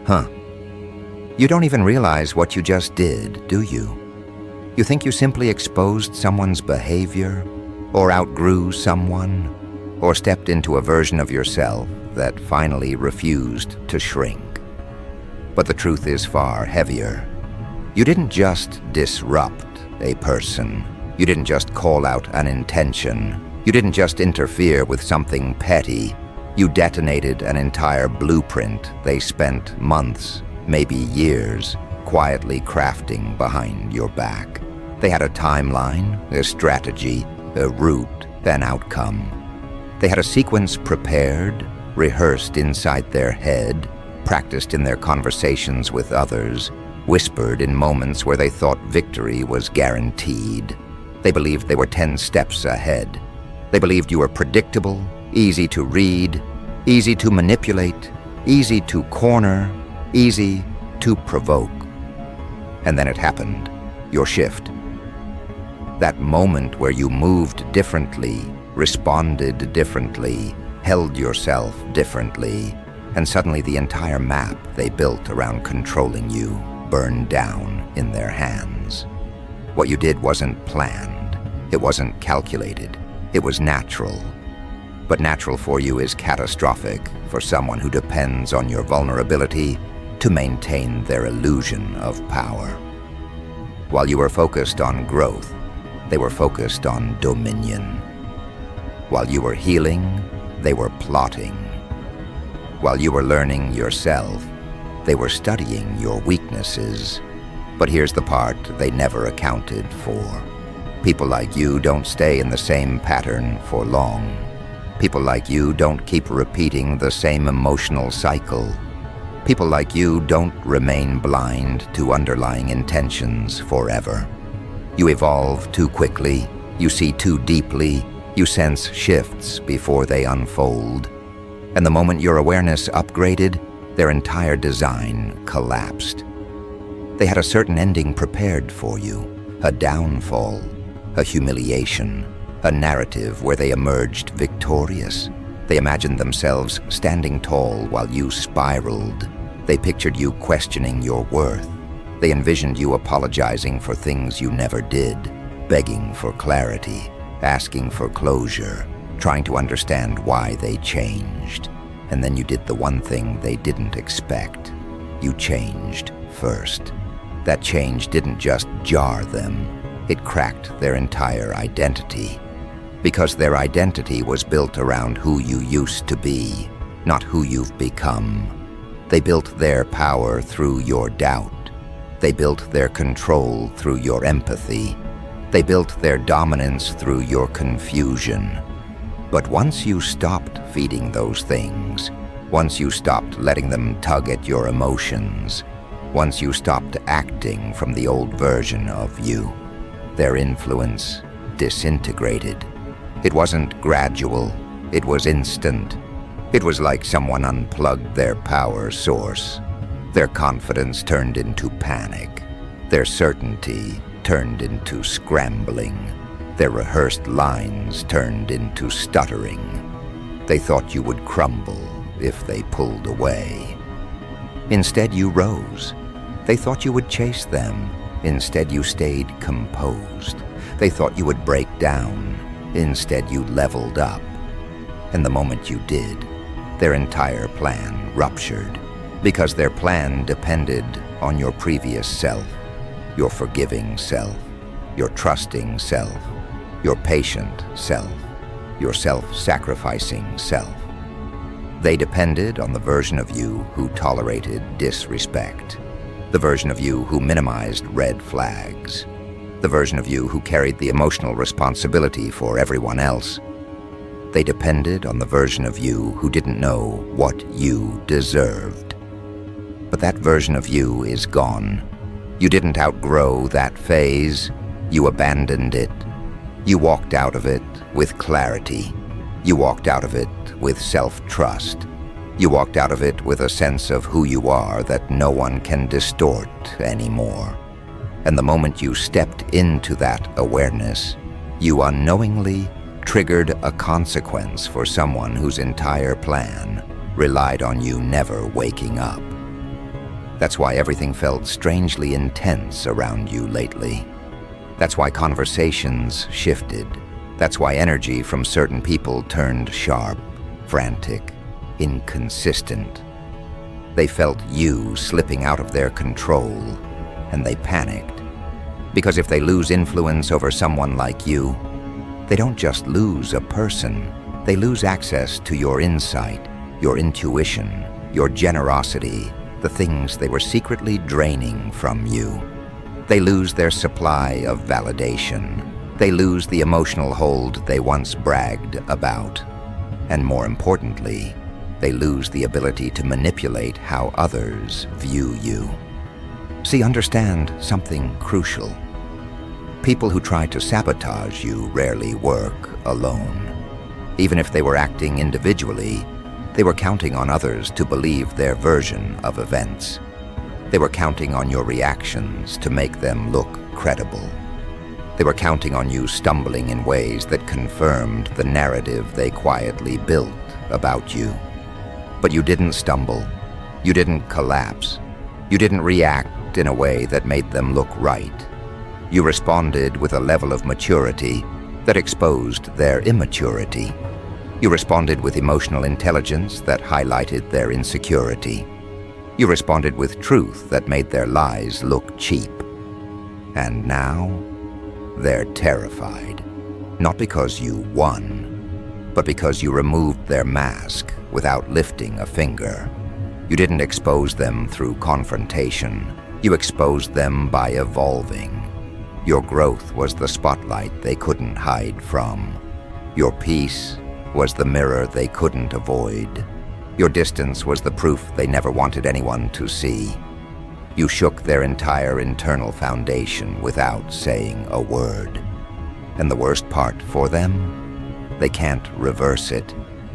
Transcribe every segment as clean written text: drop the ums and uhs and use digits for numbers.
Huh. You don't even realize what you just did, do you? You think you simply exposed someone's behavior, or outgrew someone, or stepped into a version of yourself that finally refused to shrink. But the truth is far heavier. You didn't just disrupt a person. You didn't just call out an intention. You didn't just interfere with something petty. You detonated an entire blueprint they spent months, maybe years, quietly crafting behind your back. They had a timeline, a strategy, a route, an outcome. They had a sequence prepared, rehearsed inside their head, practiced in their conversations with others, whispered in moments where they thought victory was guaranteed. They believed they were 10 steps ahead. They believed you were predictable, easy to read, easy to manipulate, easy to corner, easy to provoke. And then it happened, your shift. That moment where you moved differently, responded differently, held yourself differently, and suddenly the entire map they built around controlling you burned down in their hands. What you did wasn't planned. It wasn't calculated. It was natural. But natural for you is catastrophic for someone who depends on your vulnerability to maintain their illusion of power. While you were focused on growth, they were focused on dominion. While you were healing, they were plotting. While you were learning yourself, they were studying your weaknesses. But here's the part they never accounted for. People like you don't stay in the same pattern for long. People like you don't keep repeating the same emotional cycle. People like you don't remain blind to underlying intentions forever. You evolve too quickly, you see too deeply, you sense shifts before they unfold. And the moment your awareness upgraded, their entire design collapsed. They had a certain ending prepared for you, a downfall, a humiliation, a narrative where they emerged victorious. They imagined themselves standing tall while you spiraled. They pictured you questioning your worth. They envisioned you apologizing for things you never did, begging for clarity, asking for closure, trying to understand why they changed. And then you did the one thing they didn't expect. You changed first. That change didn't just jar them, it cracked their entire identity. Because their identity was built around who you used to be, not who you've become. They built their power through your doubt. They built their control through your empathy. They built their dominance through your confusion. But once you stopped feeding those things, once you stopped letting them tug at your emotions, once you stopped acting from the old version of you, their influence disintegrated. It wasn't gradual, it was instant. It was like someone unplugged their power source. Their confidence turned into panic. Their certainty turned into scrambling. Their rehearsed lines turned into stuttering. They thought you would crumble if they pulled away. Instead, you rose. They thought you would chase them. Instead, you stayed composed. They thought you would break down. Instead, you leveled up. And the moment you did, their entire plan ruptured. Because their plan depended on your previous self, your forgiving self, your trusting self, your patient self, your self-sacrificing self. They depended on the version of you who tolerated disrespect, the version of you who minimized red flags, the version of you who carried the emotional responsibility for everyone else. They depended on the version of you who didn't know what you deserved. But that version of you is gone. You didn't outgrow that phase. You abandoned it. You walked out of it with clarity. You walked out of it with self-trust. You walked out of it with a sense of who you are that no one can distort anymore. And the moment you stepped into that awareness, you unknowingly triggered a consequence for someone whose entire plan relied on you never waking up. That's why everything felt strangely intense around you lately. That's why conversations shifted. That's why energy from certain people turned sharp, frantic, inconsistent. They felt you slipping out of their control, and they panicked. Because if they lose influence over someone like you, they don't just lose a person, they lose access to your insight, your intuition, your generosity, the things they were secretly draining from you. They lose their supply of validation. They lose the emotional hold they once bragged about. And more importantly, they lose the ability to manipulate how others view you. See, understand something crucial. People who try to sabotage you rarely work alone. Even if they were acting individually, they were counting on others to believe their version of events. They were counting on your reactions to make them look credible. They were counting on you stumbling in ways that confirmed the narrative they quietly built about you. But you didn't stumble. You didn't collapse. You didn't react in a way that made them look right. You responded with a level of maturity that exposed their immaturity. You responded with emotional intelligence that highlighted their insecurity. You responded with truth that made their lies look cheap. And now, they're terrified. Not because you won, but because you removed their mask without lifting a finger. You didn't expose them through confrontation. You exposed them by evolving. Your growth was the spotlight they couldn't hide from. Your peace was the mirror they couldn't avoid. Your distance was the proof they never wanted anyone to see. You shook their entire internal foundation without saying a word. And the worst part for them? They can't reverse it.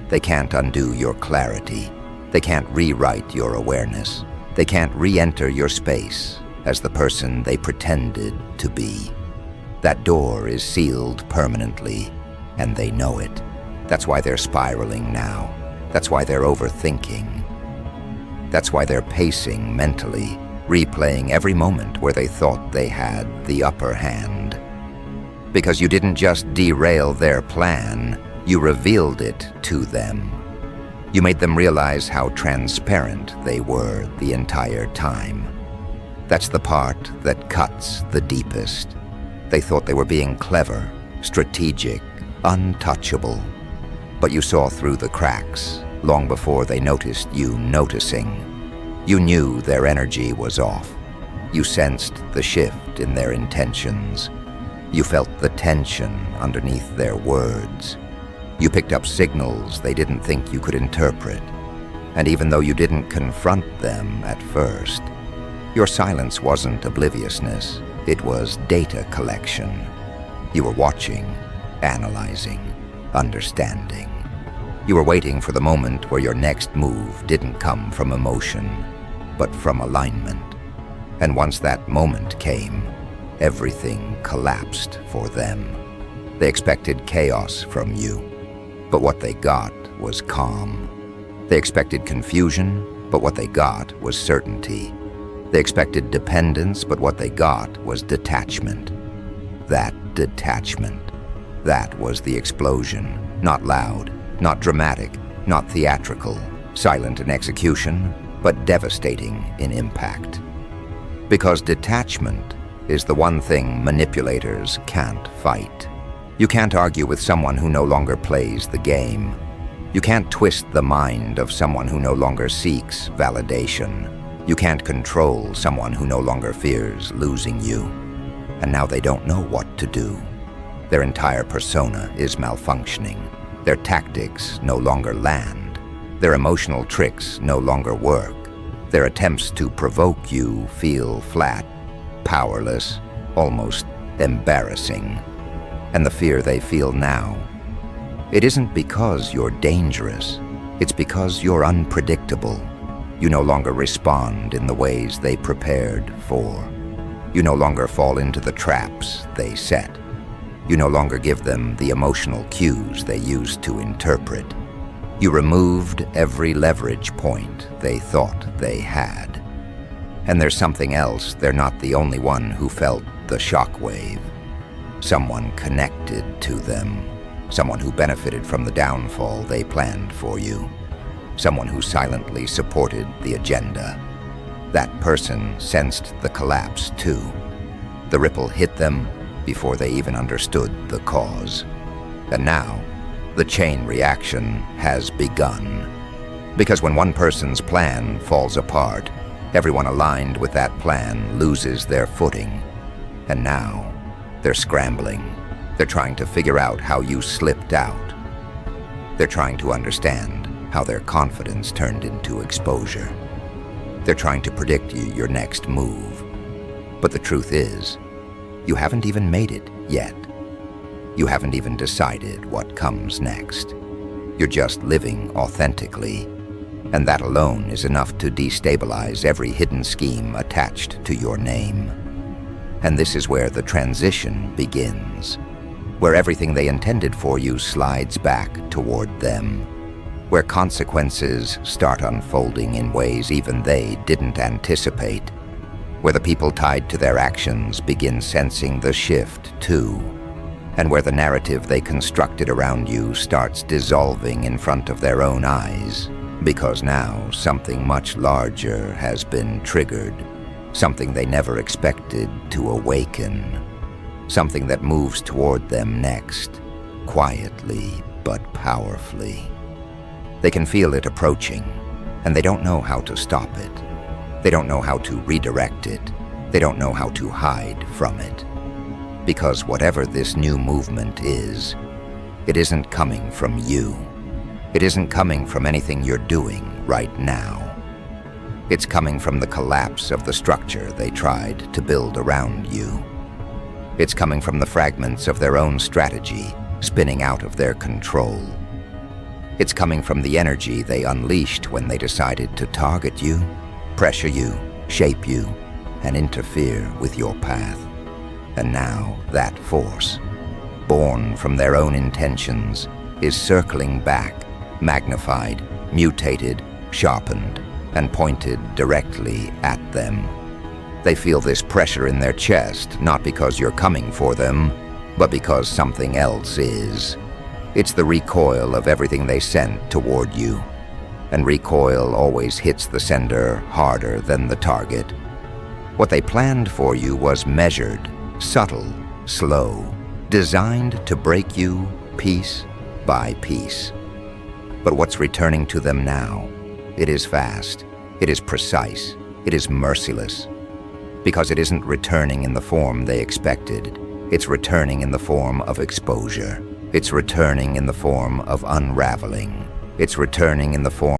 They can't undo your clarity. They can't rewrite your awareness. They can't re-enter your space as the person they pretended to be. That door is sealed permanently, and they know it. That's why they're spiraling now. That's why they're overthinking. That's why they're pacing mentally, replaying every moment where they thought they had the upper hand. Because you didn't just derail their plan, you revealed it to them. You made them realize how transparent they were the entire time. That's the part that cuts the deepest. They thought they were being clever, strategic, untouchable. But you saw through the cracks long before they noticed you noticing. You knew their energy was off. You sensed the shift in their intentions. You felt the tension underneath their words. You picked up signals they didn't think you could interpret. And even though you didn't confront them at first, your silence wasn't obliviousness. It was data collection. You were watching, analyzing, understanding. You were waiting for the moment where your next move didn't come from emotion, but from alignment. And once that moment came, everything collapsed for them. They expected chaos from you, but what they got was calm. They expected confusion, but what they got was certainty. They expected dependence, but what they got was detachment. That detachment, that was the explosion. Not loud, not dramatic, not theatrical, silent in execution, but devastating in impact. Because detachment is the one thing manipulators can't fight. You can't argue with someone who no longer plays the game. You can't twist the mind of someone who no longer seeks validation. You can't control someone who no longer fears losing you. And now they don't know what to do. Their entire persona is malfunctioning. Their tactics no longer land. Their emotional tricks no longer work. Their attempts to provoke you feel flat, powerless, almost embarrassing. And the fear they feel now, it isn't because you're dangerous. It's because you're unpredictable. You no longer respond in the ways they prepared for. You no longer fall into the traps they set. You no longer give them the emotional cues they used to interpret. You removed every leverage point they thought they had. And there's something else. They're not the only one who felt the shockwave. Someone connected to them. Someone who benefited from the downfall they planned for you. Someone who silently supported the agenda. That person sensed the collapse too. The ripple hit them before they even understood the cause. And now, the chain reaction has begun. Because when one person's plan falls apart, everyone aligned with that plan loses their footing. And now, they're scrambling. They're trying to figure out how you slipped out. They're trying to understand how their confidence turned into exposure. They're trying to predict your next move. But the truth is, you haven't even made it yet. You haven't even decided what comes next. You're just living authentically, and that alone is enough to destabilize every hidden scheme attached to your name. And this is where the transition begins, where everything they intended for you slides back toward them, where consequences start unfolding in ways even they didn't anticipate, where the people tied to their actions begin sensing the shift too, and where the narrative they constructed around you starts dissolving in front of their own eyes, because now something much larger has been triggered, something they never expected to awaken, something that moves toward them next, quietly but powerfully. They can feel it approaching, and they don't know how to stop it. They don't know how to redirect it. They don't know how to hide from it. Because whatever this new movement is, it isn't coming from you. It isn't coming from anything you're doing right now. It's coming from the collapse of the structure they tried to build around you. It's coming from the fragments of their own strategy spinning out of their control. It's coming from the energy they unleashed when they decided to target you, pressure you, shape you, and interfere with your path. And now that force, born from their own intentions, is circling back, magnified, mutated, sharpened, and pointed directly at them. They feel this pressure in their chest, not because you're coming for them, but because something else is. It's the recoil of everything they sent toward you. And recoil always hits the sender harder than the target. What they planned for you was measured, subtle, slow, designed to break you piece by piece. But what's returning to them now? It is fast, it is precise, it is merciless. Because it isn't returning in the form they expected. It's returning in the form of exposure. It's returning in the form of unraveling. It's returning in the form